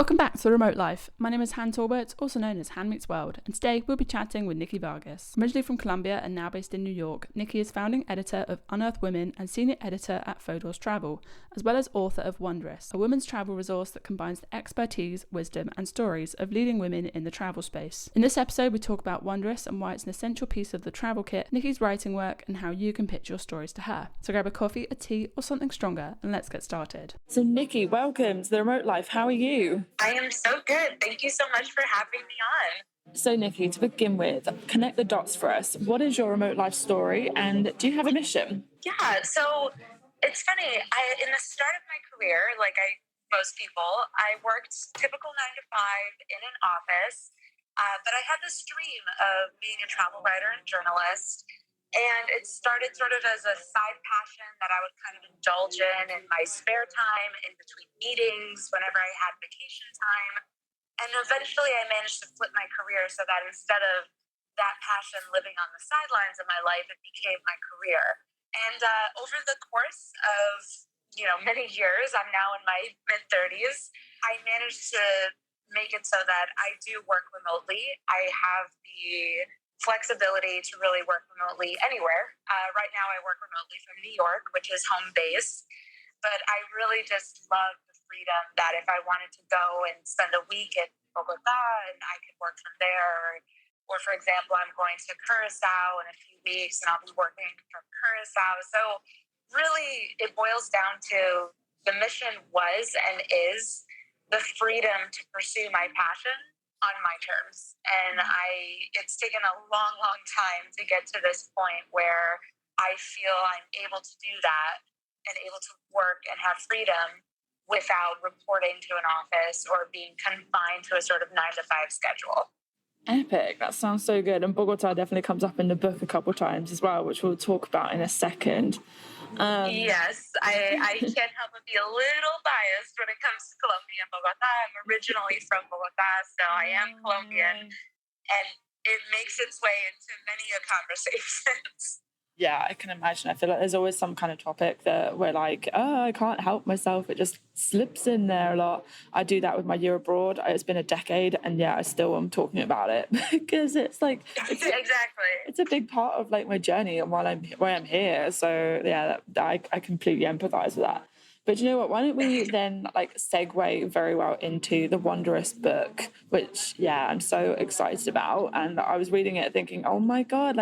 Welcome back to The Remote Life. My name is Han Talbot, also known as Han Meets World, and today we'll be chatting with Nikki Vargas. Originally from Colombia and now based in New York, Nikki is founding editor of Unearth Women and senior editor at Fodor's Travel, as well as author of Wanderess, a women's travel resource that combines the expertise, wisdom, and stories of leading women in the travel space. In this episode, we talk about Wanderess and why it's an essential piece of the travel kit, Nikki's writing work, and how you can pitch your stories to her. So grab a coffee, a tea, or something stronger, and let's get started. So Nikki, welcome to The Remote Life. How are you? I am so good. Thank you so much for having me on. So Nikki, to begin with, connect the dots for us. What is your remote life story and do you have a mission? Yeah, so it's funny. In the start of my career, most people, I worked typical 9 to 5 in an office, but I had this dream of being a travel writer and journalist. And it started sort of as a side passion that I would kind of indulge in my spare time, in between meetings, whenever I had vacation time. And eventually I managed to flip my career so that instead of that passion living on the sidelines of my life, it became my career. And over the course of, many years, I'm now in my mid-30s, I managed to make it so that I do work remotely. I have the flexibility to really work remotely anywhere. Right now I work remotely from New York, which is home base, but I really just love the freedom that if I wanted to go and spend a week in Bogota and I could work from there, or for example, I'm going to Curacao in a few weeks and I'll be working from Curacao. So really it boils down to the mission was and is the freedom to pursue my passion on my terms. And it's taken a long, long time to get to this point where I feel I'm able to do that and able to work and have freedom without reporting to an office or being confined to a sort of 9 to 5 schedule. Epic. That sounds so good. And Bogota definitely comes up in the book a couple of times as well, which we'll talk about in a second. Yes, I can't help but be a little biased when it comes to Colombia and Bogota. I'm originally from Bogota, so I am Colombian, and it makes its way into many a conversations. Yeah, I can imagine. I feel like there's always some kind of topic that we're like, oh, I can't help myself. It just slips in there a lot. I do that with my year abroad. It's been a decade, and I still am talking about it because it's like exactly. It's a big part of like my journey and why I'm here. So yeah, I completely empathize with that. But you know what? Why don't we then segue very well into the Wanderess book, which I'm so excited about. And I was reading it thinking, oh my God,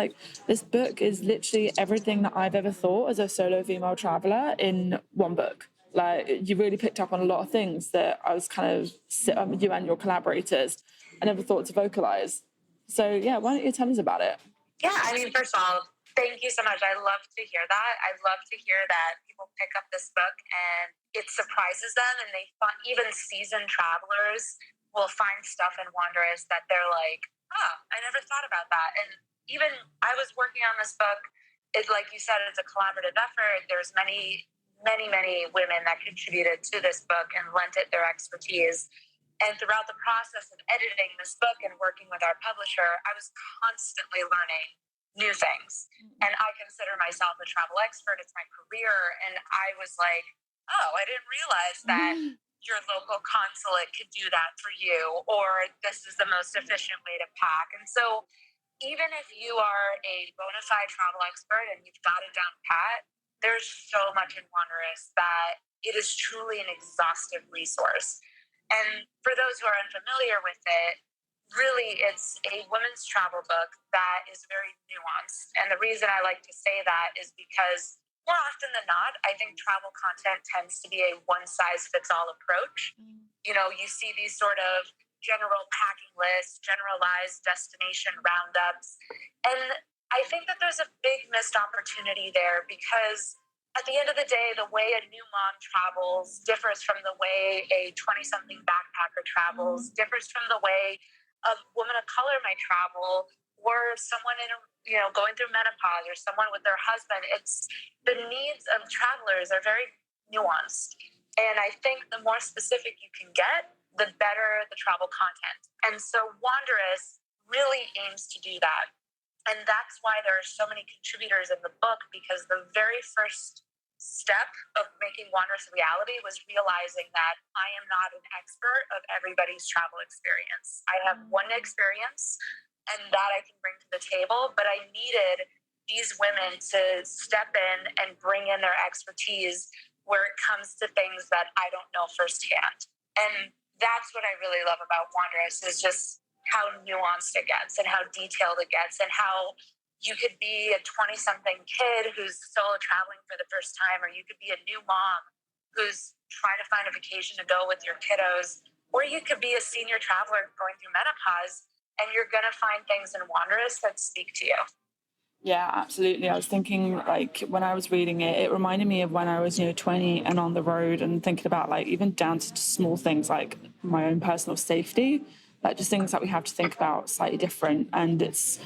this book is literally everything that I've ever thought as a solo female traveler in one book. You really picked up on a lot of things that I was kind of, you and your collaborators, I never thought to vocalize. So why don't you tell us about it? Yeah, first of all, thank you so much. I love to hear that. I love to hear that people pick up this book and it surprises them, and they even seasoned travelers will find stuff in Wanderess that they're like, I never thought about that. And even I was working on this book. It, like you said, it's a collaborative effort. There's many, many, many women that contributed to this book and lent it their expertise. And throughout the process of editing this book and working with our publisher, I was constantly learning new things. And I consider myself a travel expert. It's my career. And I was like, I didn't realize that your local consulate could do that for you, or this is the most efficient way to pack. And so even if you are a bona fide travel expert and you've got it down pat, there's so much in Wanderess that it is truly an exhaustive resource. And for those who are unfamiliar with it, really it's a women's travel book that is very nuanced. And the reason I like to say that is because more often than not, I think travel content tends to be a one-size-fits-all approach. You see these sort of general packing lists, generalized destination roundups. And I think that there's a big missed opportunity there because at the end of the day, the way a new mom travels differs from the way a 20-something backpacker travels, differs from the way a woman of color might travel, or someone going through menopause, or someone with their husband. It's the needs of travelers are very nuanced. And I think the more specific you can get, the better the travel content. And so Wanderess really aims to do that. And that's why there are so many contributors in the book, because the very first step of making Wanderess a reality was realizing that I am not an expert of everybody's travel experience. I have one experience and that I can bring to the table, but I needed these women to step in and bring in their expertise where it comes to things that I don't know firsthand. And that's what I really love about Wanderess, is just how nuanced it gets and how detailed it gets, and how you could be a 20-something kid who's solo traveling for the first time, or you could be a new mom who's trying to find a vacation to go with your kiddos, or you could be a senior traveler going through menopause, and you're going to find things in Wanderess that speak to you. Yeah, absolutely. I was thinking, like, when I was reading it, it reminded me of when I was, 20 and on the road, and thinking about, like, even down to small things like my own personal safety, like just things that we have to think about slightly different. And it's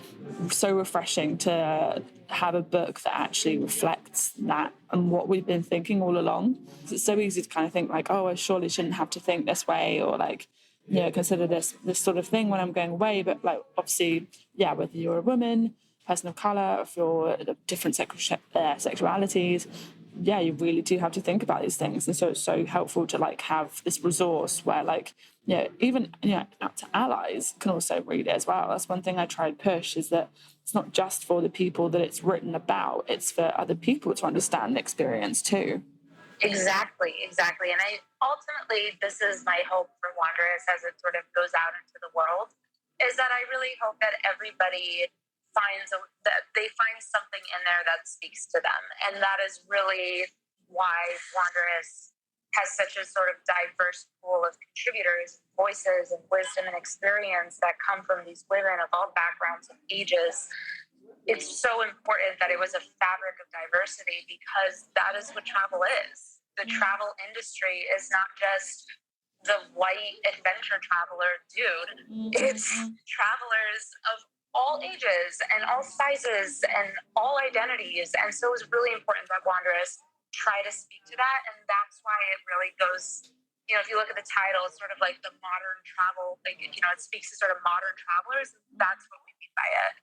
so refreshing to have a book that actually reflects that and what we've been thinking all along. It's so easy to kind of think like, oh, I surely shouldn't have to think this way, or like, consider this sort of thing when I'm going away. But like, obviously, yeah, whether you're a woman, person of colour, if you're different sexualities, yeah, you really do have to think about these things. And so it's so helpful to like have this resource where like, even out to allies can also read it as well. That's one thing I try to push, is that it's not just for the people that it's written about, it's for other people to understand the experience too. Exactly. And ultimately, this is my hope for Wanderess as it sort of goes out into the world, is that I really hope that everybody that they find something in there that speaks to them. And that is really why Wanderess has such a sort of diverse pool of contributors, voices, and wisdom and experience that come from these women of all backgrounds and ages. It's so important that it was a fabric of diversity, because that is what travel is. The travel industry is not just the white adventure traveler dude. It's travelers of all ages and all sizes and all identities. And so it's really important that Wanderess try to speak to that. And that's why it really goes, if you look at the title, it's sort of like the modern travel, like, it speaks to sort of modern travelers. That's what we mean by it.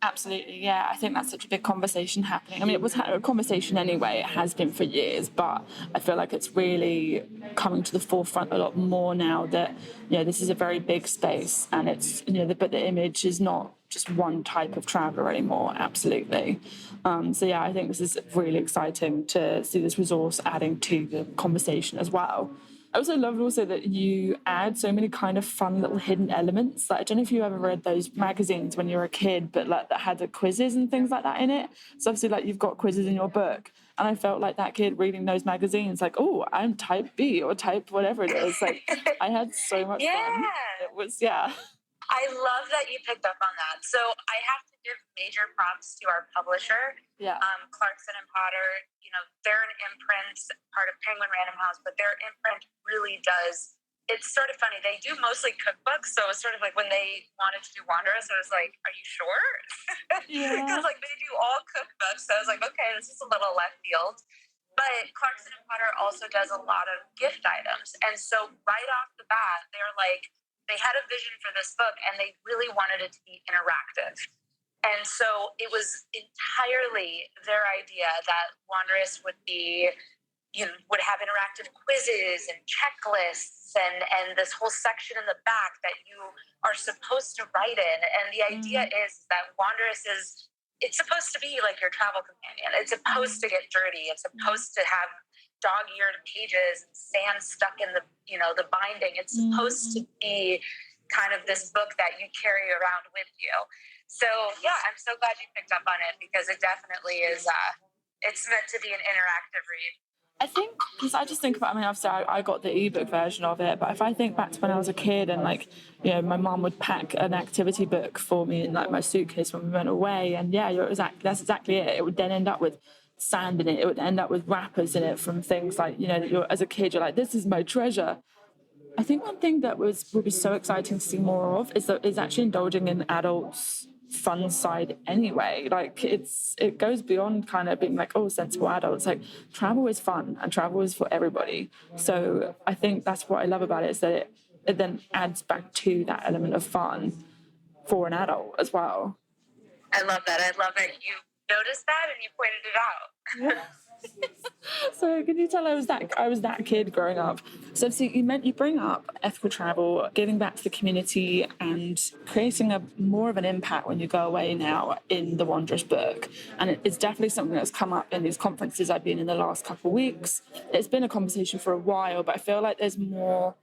Absolutely, yeah. I think that's such a big conversation happening. I mean, it was a conversation anyway. It has been for years, but I feel like it's really coming to the forefront a lot more now that, this is a very big space, and it's, but the image is not just one type of traveller anymore. Absolutely. So yeah, I think this is really exciting to see this resource adding to the conversation as well. I also love that you add so many kind of fun little hidden elements. Like, I don't know if you ever read those magazines when you were a kid, but like that had the quizzes and things like that in it. So obviously, like, you've got quizzes in your book, and I felt like that kid reading those magazines, like, oh, I'm type B or type whatever it is. Like, I had so much fun. It was, I love that you picked up on that. So I have to give major props to our publisher, Clarkson and Potter. They're an imprint, part of Penguin Random House, but their imprint really does. It's sort of funny. They do mostly cookbooks, so it's sort of like when they wanted to do Wanderess, I was like, "Are you sure?" Because like they do all cookbooks, so I was like, "Okay, this is a little left field." But Clarkson and Potter also does a lot of gift items, and so right off the bat, they're like, they had a vision for this book, and they really wanted it to be interactive. And so it was entirely their idea that Wanderess would be, would have interactive quizzes and checklists and this whole section in the back that you are supposed to write in. And the idea is that Wanderess it's supposed to be like your travel companion. It's supposed to get dirty. It's supposed to have dog-eared pages and sand stuck in the binding. It's supposed to be kind of this book that you carry around with you. So yeah, I'm so glad you picked up on it, because it definitely is. It's meant to be an interactive read. I think, because I just think about, obviously I got the ebook version of it, but if I think back to when I was a kid and like, my mum would pack an activity book for me in like my suitcase when we went away, and that's exactly it. It would then end up with sand in it. It would end up with wrappers in it from things like, that you're, as a kid, you're like, this is my treasure. I think one thing that would be so exciting to see more of is actually indulging in adults' fun side anyway. Like, it goes beyond kind of being like, oh, sensible adults. Like, travel is fun and travel is for everybody. So I think that's what I love about it, is that it then adds back to that element of fun for an adult as well. I love that. I love that you noticed that and you pointed it out. So can you tell I was that kid growing up? So obviously you bring up ethical travel, giving back to the community and creating a more of an impact when you go away now in the Wanderess book. And it's definitely something that's come up in these conferences I've been in the last couple of weeks. It's been a conversation for a while, but I feel like there's more,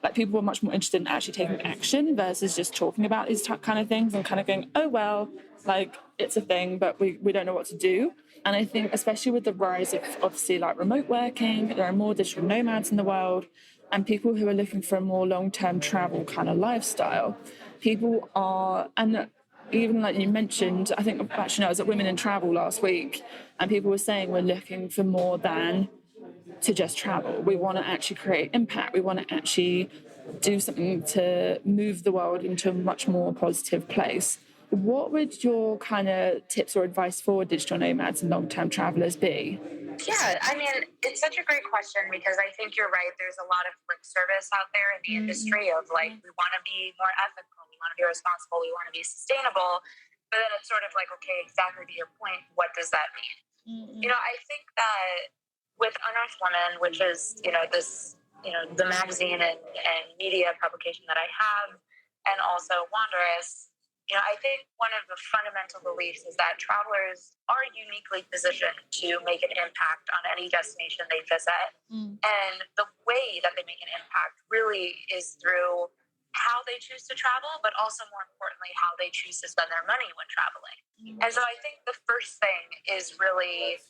like people are much more interested in actually taking action versus just talking about these kind of things and kind of going, oh, well, like it's a thing, but we don't know what to do. And I think especially with the rise of obviously like remote working, there are more digital nomads in the world and people who are looking for a more long-term travel kind of lifestyle. People are, and even like you mentioned, I think actually I was at Women in Travel last week and people were saying we're looking for more than to just travel. We want to actually create impact. We want to actually do something to move the world into a much more positive place. What would your kind of tips or advice for digital nomads and long-term travelers be? Yeah, I mean, it's such a great question because I think you're right. There's a lot of lip service out there in the industry of like, we want to be more ethical, we want to be responsible, we want to be sustainable. But then it's sort of like, okay, exactly to your point, what does that mean? I think that with Unearth Women, which is, this, the magazine and media publication that I have, and also Wanderess, I think one of the fundamental beliefs is that travelers are uniquely positioned to make an impact on any destination they visit. And the way that they make an impact really is through how they choose to travel, but also more importantly, how they choose to spend their money when traveling. And so I think the first thing is really,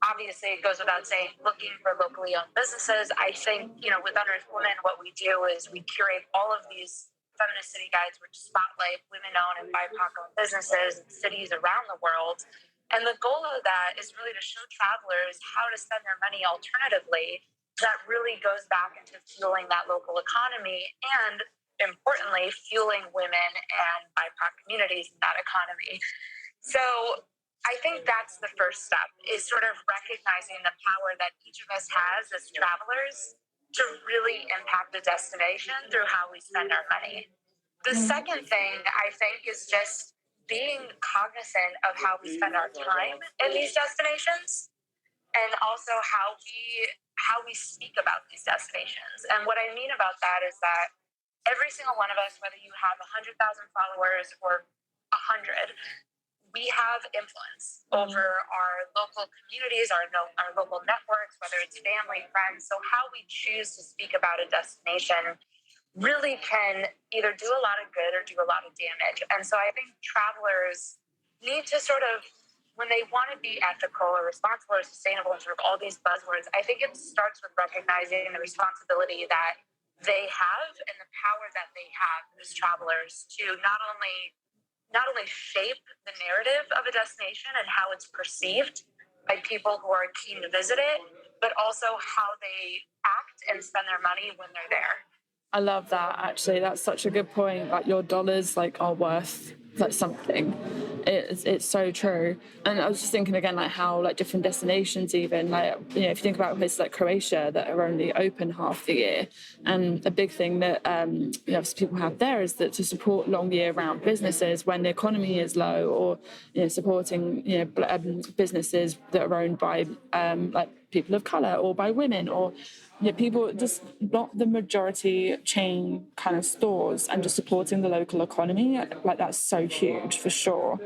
obviously it goes without saying, looking for locally owned businesses. I think, with Unearth Women, what we do is we curate all of these feminist city guides, which spotlight women-owned and BIPOC-owned businesses in cities around the world. And the goal of that is really to show travelers how to spend their money alternatively. That really goes back into fueling that local economy and, importantly, fueling women and BIPOC communities in that economy. So I think that's the first step, is sort of recognizing the power that each of us has as travelers to really impact the destination through how we spend our money. The second thing, I think, is just being cognizant of how we spend our time in these destinations and also how we speak about these destinations. And what I mean about that is that every single one of us, whether you have 100,000 followers or 100, we have influence over our local communities, our local networks, whether it's family, friends. So how we choose to speak about a destination really can either do a lot of good or do a lot of damage. And so I think travelers need to sort of, when they want to be ethical or responsible or sustainable and sort of all these buzzwords, I think it starts with recognizing the responsibility that they have and the power that they have as travelers to not only shape the narrative of a destination and how it's perceived by people who are keen to visit it, but also how they act and spend their money when they're there. I love that, actually. That's such a good point. Like, your dollars are worth something. It's so true. And I was just thinking again, how different destinations, even if you think about places like Croatia that are only open half the year, and a big thing that people have there is that to support long year-round businesses when the economy is low, or supporting businesses that are owned by people of color or by women, or people, just not the majority chain kind of stores, and just supporting the local economy. That's so huge for sure.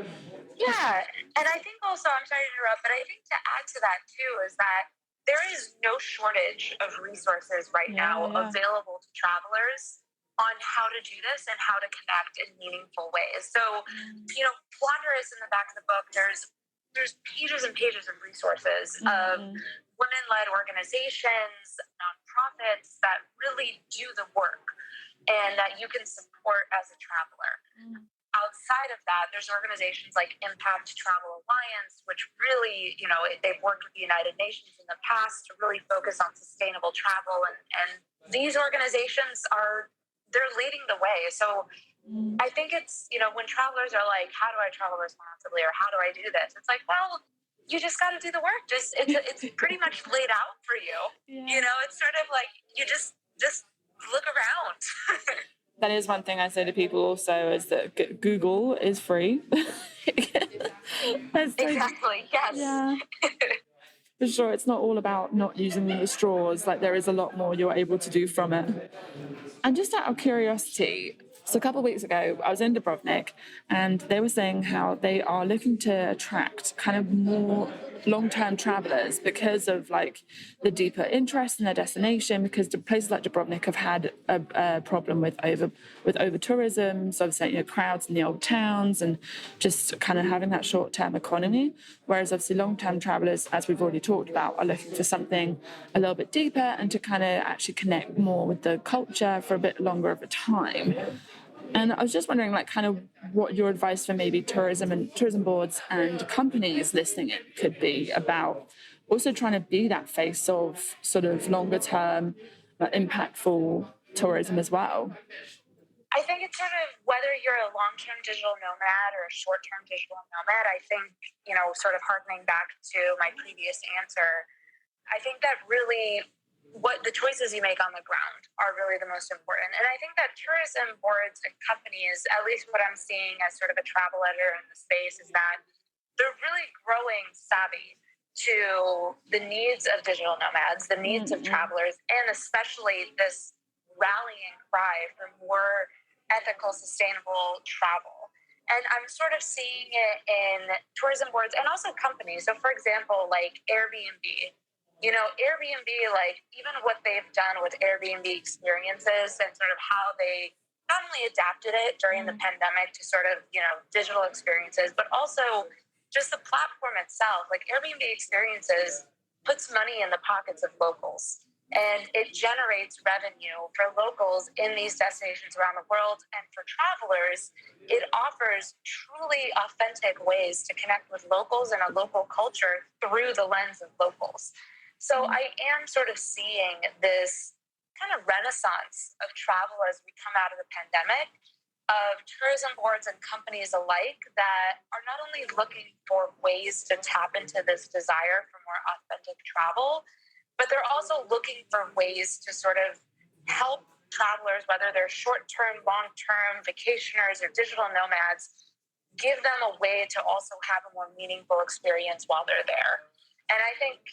Yeah, and I think also, I'm sorry to interrupt, but I think to add to that too is that there is no shortage of resources right now available to travelers on how to do this and how to connect in meaningful ways. So, Wanderess, in the back of the book, there's pages and pages of resources of women-led organizations, nonprofits that really do the work and that you can support as a traveler. Outside of that, there's organizations like Impact Travel Alliance, which really, they've worked with the United Nations in the past to really focus on sustainable travel. And these organizations they're leading the way. So I think it's, when travelers are like, how do I travel responsibly, or how do I do this? It's like, well, you just got to do the work. It's pretty much laid out for you. Yeah. It's sort of like, you just look around. That is one thing I say to people also, is that Google is free. Exactly, yes. Yeah. For sure, it's not all about not using the straws. Like, there is a lot more you're able to do from it. And just out of curiosity, so a couple of weeks ago, I was in Dubrovnik, and they were saying how they are looking to attract kind of more long-term travelers because of like the deeper interest in their destination. Because the places like Dubrovnik have had a problem with over tourism, so obviously, crowds in the old towns and just kind of having that short-term economy. Whereas obviously long-term travelers, as we've already talked about, are looking for something a little bit deeper and to kind of actually connect more with the culture for a bit longer of a time. And I was just wondering, like, kind of what your advice for maybe tourism boards and companies listening it could be about also trying to be that face of sort of longer term, impactful tourism as well. I think it's sort of whether you're a long-term digital nomad or a short-term digital nomad. I think, sort of harkening back to my previous answer, I think that really what the choices you make on the ground are really the most important. And I think that tourism boards and companies, at least what I'm seeing as sort of a travel editor in the space, is that they're really growing savvy to the needs of digital nomads, the needs of travelers, and especially this rallying cry for more ethical, sustainable travel. And I'm sort of seeing it in tourism boards and also companies. So, for example, like Airbnb, Airbnb, like even what they've done with Airbnb experiences and sort of how they not only adapted it during the pandemic to sort of, digital experiences, but also just the platform itself. Like Airbnb experiences puts money in the pockets of locals. And it generates revenue for locals in these destinations around the world. And for travelers, it offers truly authentic ways to connect with locals and a local culture through the lens of locals. So I am sort of seeing this kind of renaissance of travel as we come out of the pandemic, of tourism boards and companies alike that are not only looking for ways to tap into this desire for more authentic travel, but they're also looking for ways to sort of help travelers, whether they're short-term, long-term vacationers or digital nomads, give them a way to also have a more meaningful experience while they're there. And I think,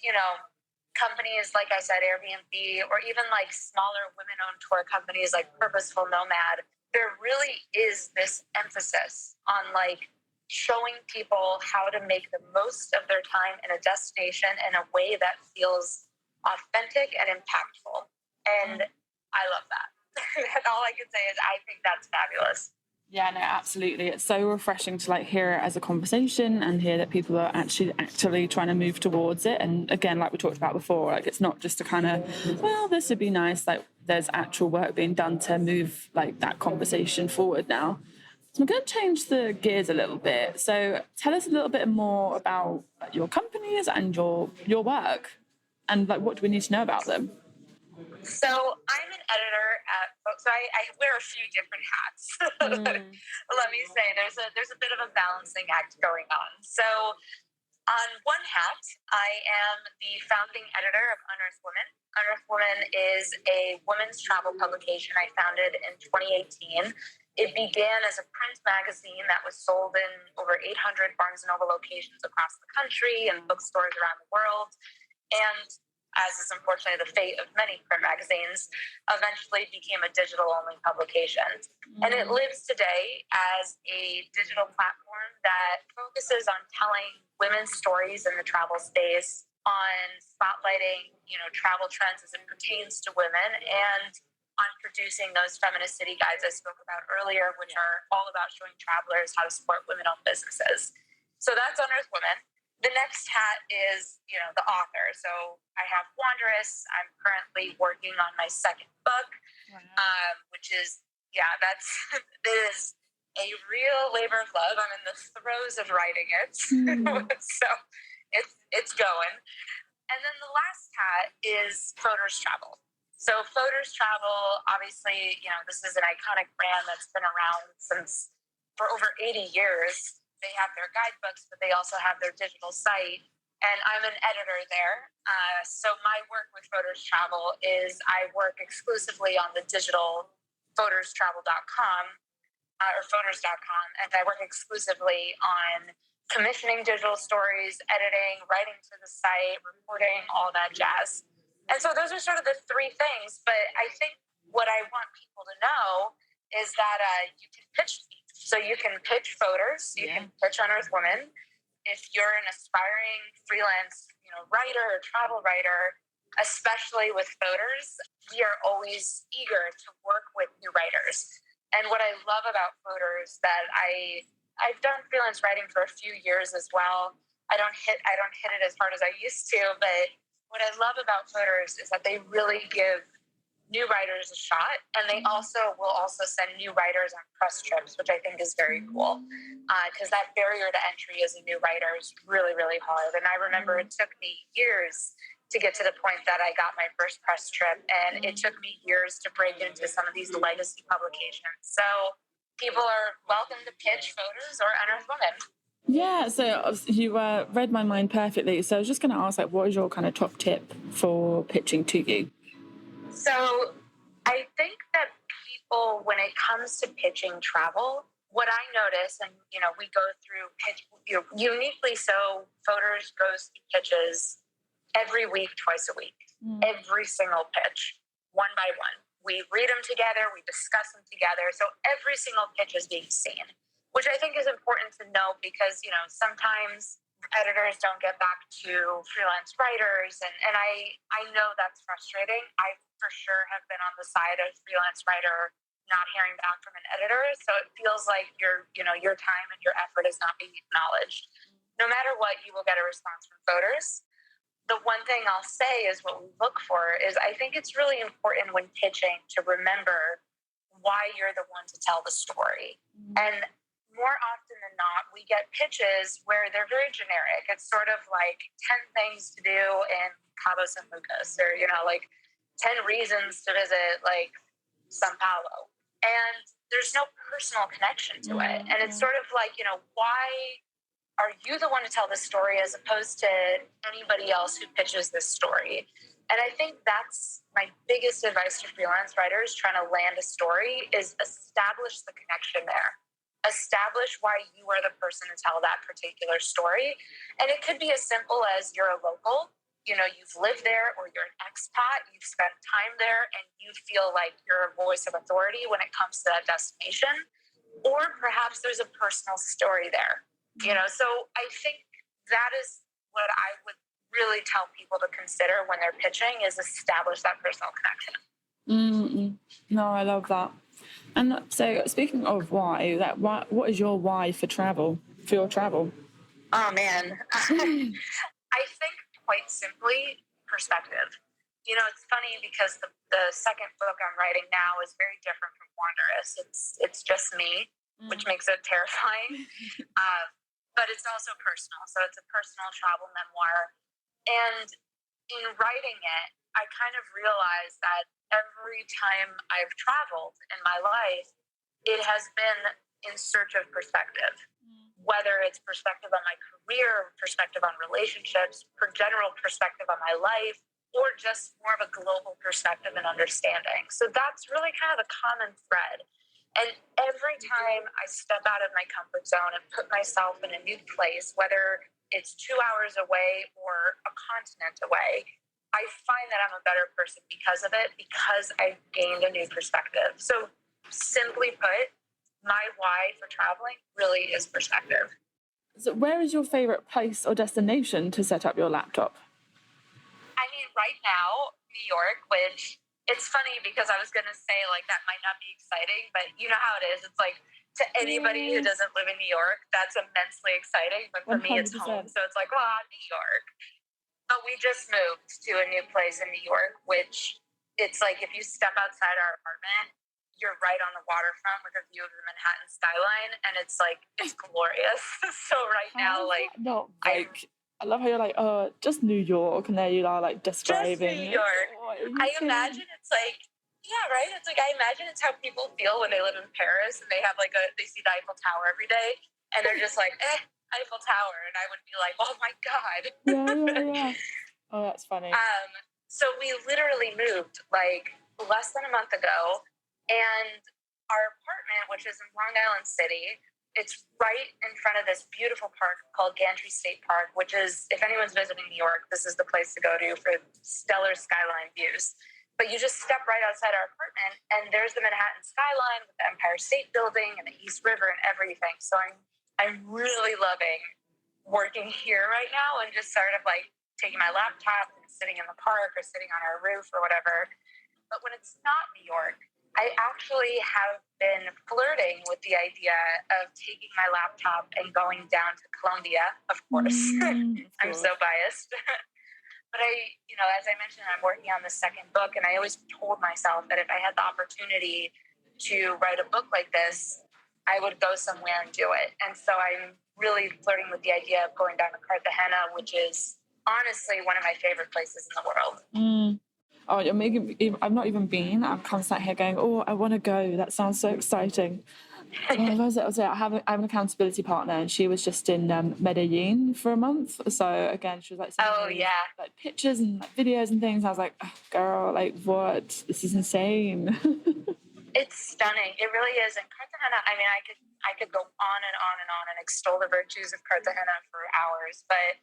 companies, like I said, Airbnb, or even like smaller women-owned tour companies like Purposeful Nomad, there really is this emphasis on like showing people how to make the most of their time in a destination in a way that feels authentic and impactful. And I love that. And all I can say is I think that's fabulous. Yeah, no, absolutely. It's so refreshing to like hear it as a conversation and hear that people are actually actively trying to move towards it. And again, like we talked about before, like it's not just a kind of, well, this would be nice. Like there's actual work being done to move like that conversation forward now. So I'm going to change the gears a little bit. So tell us a little bit more about your companies and your work, and like what do we need to know about them? So I'm an editor at, so I wear a few different hats. Let me say there's a bit of a balancing act going on. So on one hat, I am the founding editor of Unearth Women. Unearth Women is a women's travel publication I founded in 2018. It began as a print magazine that was sold in over 800 Barnes & Noble locations across the country and bookstores around the world. And as is unfortunately the fate of many print magazines, eventually became a digital-only publication. And it lives today as a digital platform that focuses on telling women's stories in the travel space, on spotlighting, travel trends as it pertains to women, and on producing those feminist city guides I spoke about earlier, which are all about showing travelers how to support women-owned businesses. So that's Unearth Women. The next hat is, the author. So I have Wanderess. I'm currently working on my second book, which is, it is a real labor of love. I'm in the throes of writing it. So it's going. And then the last hat is Fodor's Travel. So Fodor's Travel, obviously, this is an iconic brand that's been around for over 80 years. They have their guidebooks, but they also have their digital site. And I'm an editor there. So my work with Fodor's Travel is I work exclusively on the digital fodorstravel.com or fodors.com. And I work exclusively on commissioning digital stories, editing, writing to the site, reporting, all that jazz. And so those are sort of the three things. But I think what I want people to know is that you can pitch. So you can pitch Fodors, you can pitch Unearth Women. If you're an aspiring freelance, writer or travel writer, especially with Fodors, we are always eager to work with new writers. And what I love about Fodors that I've done freelance writing for a few years as well. I don't hit it as hard as I used to, but what I love about Fodors is that they really give new writers a shot, and they will also send new writers on press trips, which I think is very cool, because that barrier to entry as a new writer is really, really hard. And I remember it took me years to get to the point that I got my first press trip, and it took me years to break into some of these legacy publications. So people are welcome to pitch Fodors or Unearth Women. Yeah, so you read my mind perfectly. So I was just going to ask, what is your kind of top tip for pitching to you? So I think that people, when it comes to pitching travel, what I notice, and we go through pitch uniquely. So Fodors goes through pitches every week, twice a week, every single pitch, one by one. We read them together, we discuss them together. So every single pitch is being seen, which I think is important to know because, sometimes editors don't get back to freelance writers. And I know that's frustrating. I for sure have been on the side of freelance writer not hearing back from an editor. So it feels like your time and your effort is not being acknowledged. No matter what, you will get a response from Fodors. The one thing I'll say is what we look for is I think it's really important when pitching to remember why you're the one to tell the story. And more often than not, we get pitches where they're very generic. It's sort of like 10 things to do in Cabo San Lucas, or, 10 reasons to visit, Sao Paulo. And there's no personal connection to it. And it's sort of like, why are you the one to tell this story as opposed to anybody else who pitches this story? And I think that's my biggest advice to freelance writers trying to land a story is establish the connection there. Establish why you are the person to tell that particular story. And it could be as simple as you're a local, you've lived there, or you're an expat, you've spent time there, and you feel like you're a voice of authority when it comes to that destination. Or perhaps there's a personal story there, So I think that is what I would really tell people to consider when they're pitching is establish that personal connection. No, I love that. And so, speaking of why, what is your why for your travel? Oh, man. I think quite simply, perspective. It's funny because the second book I'm writing now is very different from Wanderess. It's just me, which makes it terrifying. But it's also personal. So it's a personal travel memoir. And in writing it, I kind of realized that every time I've traveled in my life, it has been in search of perspective, whether it's perspective on my career, perspective on relationships, general perspective on my life, or just more of a global perspective and understanding. So that's really kind of the common thread. And every time I step out of my comfort zone and put myself in a new place, whether it's 2 hours away or a continent away, I find that I'm a better person because of it, because I've gained a new perspective. So simply put, my why for traveling really is perspective. So where is your favorite place or destination to set up your laptop? I mean, right now, New York, which it's funny because I was going to say that might not be exciting, but you know how it is. It's to anybody who doesn't live in New York, that's immensely exciting. But for 100%. Me, it's home. So it's New York. But we just moved to a new place in New York, which it's if you step outside our apartment, you're right on the waterfront with a view of the Manhattan skyline, and it's glorious. So right now, I love how you're just New York, and there you are describing. Just New York. I imagine it's yeah, right? It's I imagine it's how people feel when they live in Paris and they have they see the Eiffel Tower every day, and they're just Eiffel Tower, and I would be oh my God. Yeah. Oh, that's funny. So we literally moved less than a month ago, and our apartment, which is in Long Island City, it's right in front of this beautiful park called Gantry State Park, which is, if anyone's visiting New York, this is the place to go to for stellar skyline views. But you just step right outside our apartment, and there's the Manhattan skyline with the Empire State Building and the East River and everything. So I'm really loving working here right now and just sort of like taking my laptop and sitting in the park or sitting on our roof or whatever. But when it's not New York, I actually have been flirting with the idea of taking my laptop and going down to Colombia, of course. I'm so biased. But as I mentioned, I'm working on the second book, and I always told myself that if I had the opportunity to write a book like this, I would go somewhere and do it. And so I'm really flirting with the idea of going down to Cartagena, which is honestly one of my favorite places in the world. Oh, you're making. I've not even been. I'm kind of sat here going, "Oh, I want to go. That sounds so exciting." I have an accountability partner, and she was just in Medellin for a month. So again, she was like, like pictures and like, videos and things. I was like, oh, "Girl, like what? This is insane." It's stunning. It really is. And Cartagena. I mean, I could go on and on and on and extol the virtues of Cartagena for hours, but.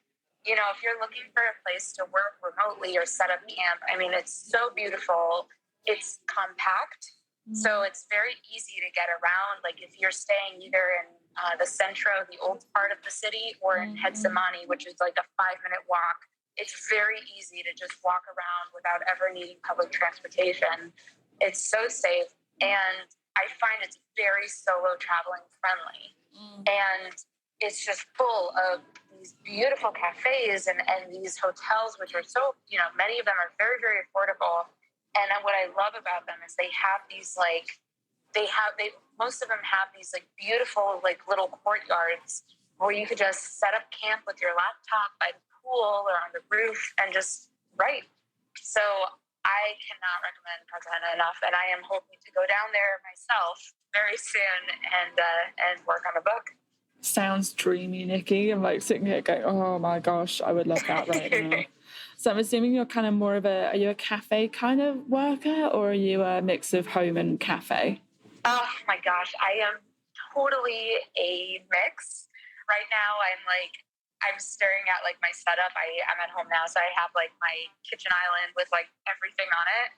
If you're looking for a place to work remotely or set up camp, I mean, it's so beautiful. It's compact, so it's very easy to get around. Like if you're staying either in the centro, the old part of the city, or in Getsemani, which is like a 5-minute walk, it's very easy to just walk around without ever needing public transportation. It's so safe, and I find it's very solo traveling friendly. And it's just full of these beautiful cafes and these hotels, which are so, many of them are very, very affordable. And what I love about them is they have these most of them have these like beautiful, like little courtyards where you could just set up camp with your laptop by the pool or on the roof and just write. So I cannot recommend Cartagena enough. And I am hoping to go down there myself very soon and work on a book. Sounds dreamy, Nikki. I'm like sitting here going, oh my gosh, I would love that right now. So I'm assuming you're kind of more of are you a cafe kind of worker, or are you a mix of home and cafe? Oh my gosh, I am totally a mix. Right now I'm staring at like my setup. I'm at home now, so I have like my kitchen island with like everything on it.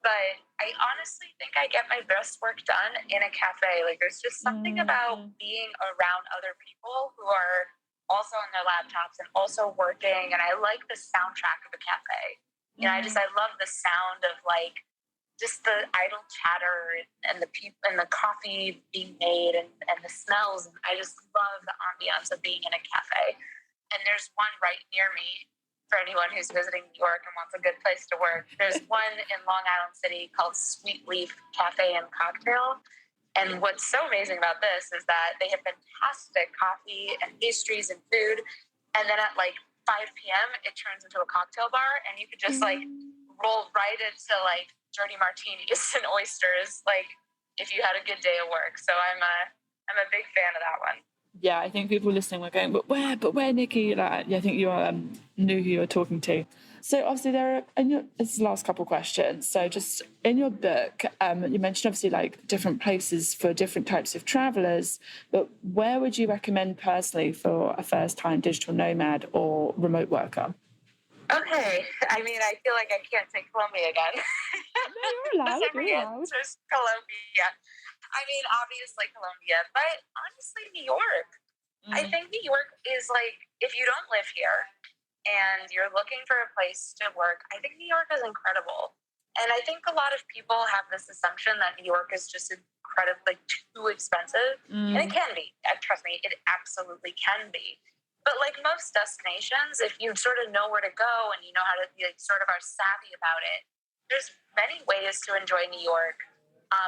But I honestly think I get my best work done in a cafe. Like there's just something about being around other people who are also on their laptops and also working. And I like the soundtrack of a cafe. I love the sound of like just the idle chatter and the people and the coffee being made and the smells. And I just love the ambiance of being in a cafe. And there's one right near me. For anyone who's visiting New York and wants a good place to work, there's one in Long Island City called Sweet Leaf Cafe and Cocktail. And what's so amazing about this is that they have fantastic coffee and pastries and food. And then at like 5 p.m., it turns into a cocktail bar, and you could just like roll right into like dirty martinis and oysters, like if you had a good day of work. So I'm a big fan of that one. Yeah, I think people listening were going, but where, Nikki? Like, I think you knew who you were talking to. So obviously this is the last couple of questions. So just in your book, you mentioned obviously like different places for different types of travellers, but where would you recommend personally for a first-time digital nomad or remote worker? Okay, I mean, I feel like I can't say Colombia again. No, you're allowed. Every answer's Colombia. I mean, obviously Colombia, but honestly, New York. I think New York is like, if you don't live here and you're looking for a place to work, I think New York is incredible. And I think a lot of people have this assumption that New York is just incredibly too expensive. And it can be. Trust me, it absolutely can be. But like most destinations, if you sort of know where to go and you know how to be like sort of are savvy about it, there's many ways to enjoy New York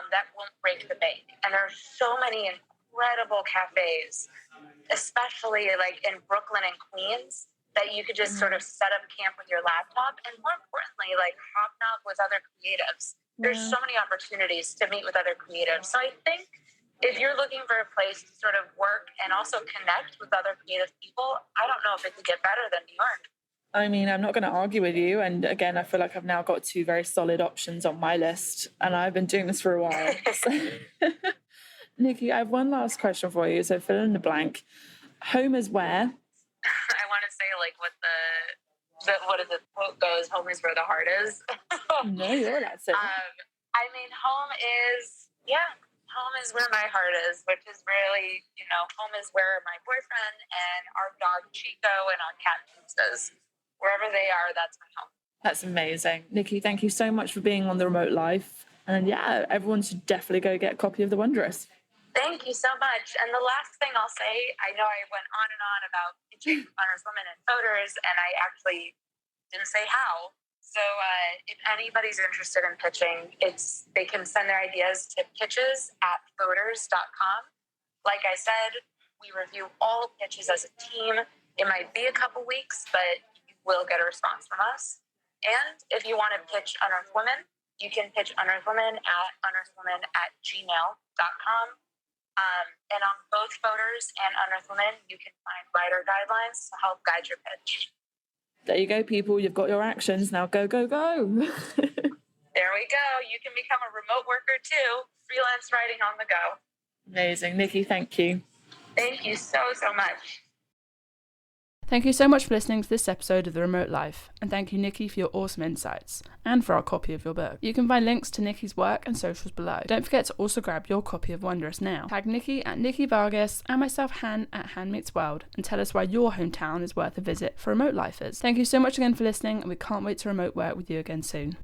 that won't break the bank. And there are so many incredible cafes, especially like in Brooklyn and Queens, that you could just sort of set up camp with your laptop and more importantly, like hobnob with other creatives. There's so many opportunities to meet with other creatives. So I think if you're looking for a place to sort of work and also connect with other creative people, I don't know if it could get better than New York. I mean, I'm not going to argue with you. And again, I feel like I've now got 2 very solid options on my list, and I've been doing this for a while. So. Nikki, I have one last question for you. So fill in the blank. Home is where? I want to say like what what is the quote goes, home is where the heart is. No, you're allowed to say that. I mean, home is where my heart is, which is really, home is where my boyfriend and our dog Chico and our cat is. Wherever they are, that's my home. That's amazing. Nikki, thank you so much for being on The Remote Life. And yeah, everyone should definitely go get a copy of The Wanderess. Thank you so much. And the last thing I'll say, I know I went on and on about pitching Unearth women and Fodors, and I actually didn't say how. So if anybody's interested in pitching, they can send their ideas to pitches@fodors.com. Like I said, we review all pitches as a team. It might be a couple weeks, but you will get a response from us. And if you want to pitch Unearth Women, you can pitch Unearth Women at unearthwomen@gmail.com. And on both Fodors and Unearth Women, you can find writer guidelines to help guide your pitch. There you go, people. You've got your actions. Now go, go, go. There we go. You can become a remote worker too. Freelance writing on the go. Amazing. Nikki, thank you. Thank you so much. Thank you so much for listening to this episode of The Remote Life, and thank you, Nikki, for your awesome insights, and for our copy of your book. You can find links to Nikki's work and socials below. Don't forget to also grab your copy of Wanderess now. Tag Nikki at Nikki Vargas and myself, Han, at Han Meets World, and tell us why your hometown is worth a visit for remote lifers. Thank you so much again for listening, and we can't wait to remote work with you again soon.